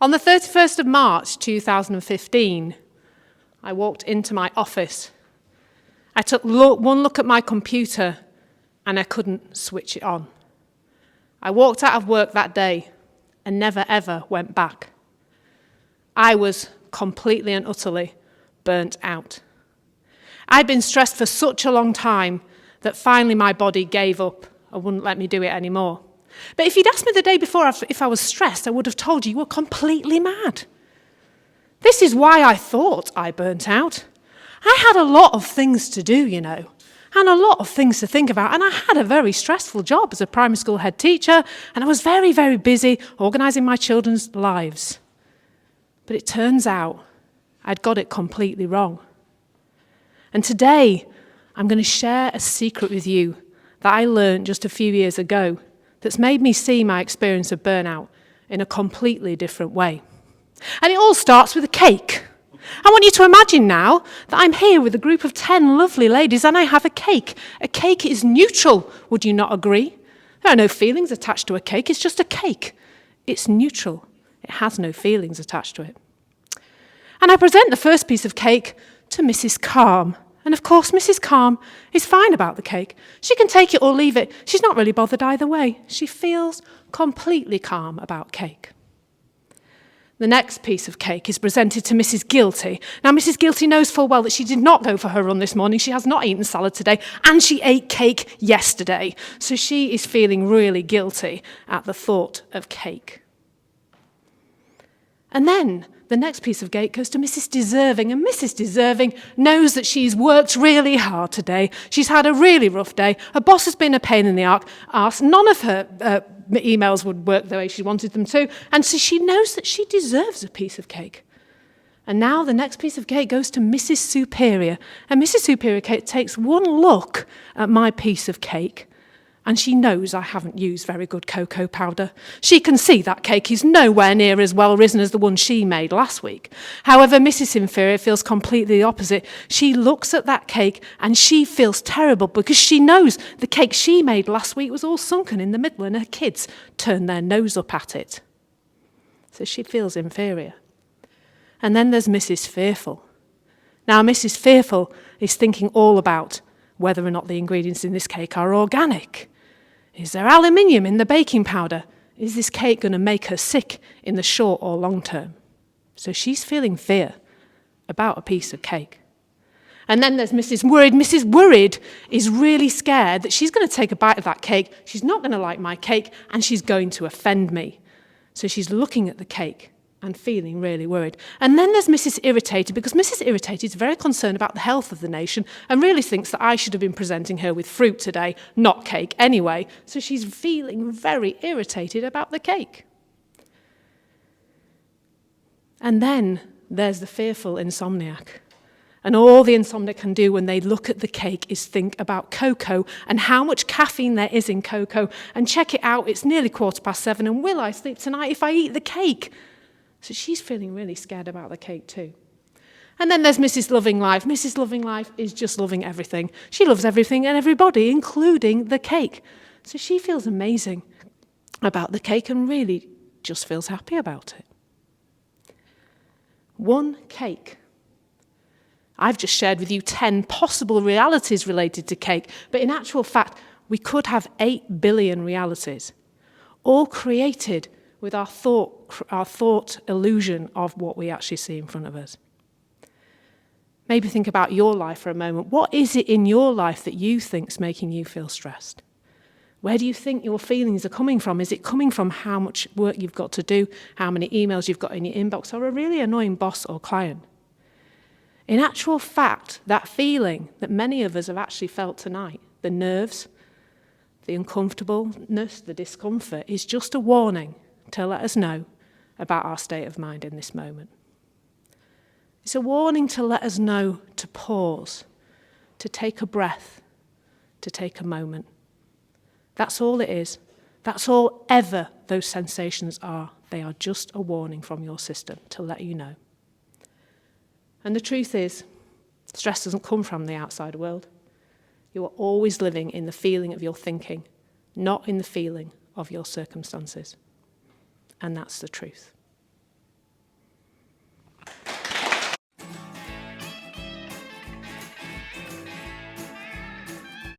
On the 31st of March 2015, I walked into my office. I took one look at my computer and I couldn't switch it on. I walked out of work that day and never ever went back. I was completely and utterly burnt out. I'd been stressed for such a long time that finally my body gave up and wouldn't let me do it anymore. But if you'd asked me the day before if I was stressed, I would have told you were completely mad. This is why I thought I burnt out. I had a lot of things to do, and a lot of things to think about, and I had a very stressful job as a primary school head teacher, and I was very, very busy organising my children's lives. But it turns out I'd got it completely wrong. And today, I'm going to share a secret with you that I learned just a few years ago that's made me see my experience of burnout in a completely different way. And it all starts with a cake. I want you to imagine now that I'm here with a group of 10 lovely ladies and I have a cake. A cake is neutral, would you not agree? There are no feelings attached to a cake, it's just a cake. It's neutral, it has no feelings attached to it. And I present the first piece of cake to Mrs. Calm. And of course, Mrs. Calm is fine about the cake. She can take it or leave it. She's not really bothered either way. She feels completely calm about cake. The next piece of cake is presented to Mrs. Guilty. Now, Mrs. Guilty knows full well that she did not go for her run this morning. She has not eaten salad today, and she ate cake yesterday. So she is feeling really guilty at the thought of cake. And then the next piece of cake goes to Mrs. Deserving, and Mrs. Deserving knows that she's worked really hard today. She's had a really rough day. Her boss has been a pain in the arse. None of her emails would work the way she wanted them to, and so she knows that she deserves a piece of cake. And now the next piece of cake goes to Mrs. Superior, and Mrs. Superior takes one look at my piece of cake, and she knows I haven't used very good cocoa powder. She can see that cake is nowhere near as well risen as the one she made last week. However, Mrs. Inferior feels completely the opposite. She looks at that cake and she feels terrible because she knows the cake she made last week was all sunken in the middle and her kids turned their nose up at it. So she feels inferior. And then there's Mrs. Fearful. Now, Mrs. Fearful is thinking all about whether or not the ingredients in this cake are organic. Is there aluminium in the baking powder? Is this cake going to make her sick in the short or long term? So she's feeling fear about a piece of cake. And then there's Mrs. Worried. Mrs. Worried is really scared that she's going to take a bite of that cake, she's not going to like my cake, and she's going to offend me. So she's looking at the cake and feeling really worried. And then there's Mrs. Irritated, because Mrs. Irritated is very concerned about the health of the nation and really thinks that I should have been presenting her with fruit today, not cake anyway. So she's feeling very irritated about the cake. And then there's the fearful insomniac. And all the insomniac can do when they look at the cake is think about cocoa and how much caffeine there is in cocoa and check it out. It's nearly 7:15, and will I sleep tonight if I eat the cake? So she's feeling really scared about the cake too. And then there's Mrs. Loving Life. Mrs. Loving Life is just loving everything. She loves everything and everybody, including the cake. So she feels amazing about the cake and really just feels happy about it. One cake. I've just shared with you 10 possible realities related to cake, but in actual fact, we could have 8 billion realities, all created with our thought illusion of what we actually see in front of us. Maybe think about your life for a moment. What is it in your life that you think is making you feel stressed? Where do you think your feelings are coming from? Is it coming from how much work you've got to do, how many emails you've got in your inbox, or a really annoying boss or client? In actual fact, that feeling that many of us have actually felt tonight, the nerves, the uncomfortableness, the discomfort, is just a warning to let us know about our state of mind in this moment. It's a warning to let us know to pause, to take a breath, to take a moment. That's all it is. That's all ever those sensations are. They are just a warning from your system to let you know. And the truth is, stress doesn't come from the outside world. You are always living in the feeling of your thinking, not in the feeling of your circumstances. And that's the truth.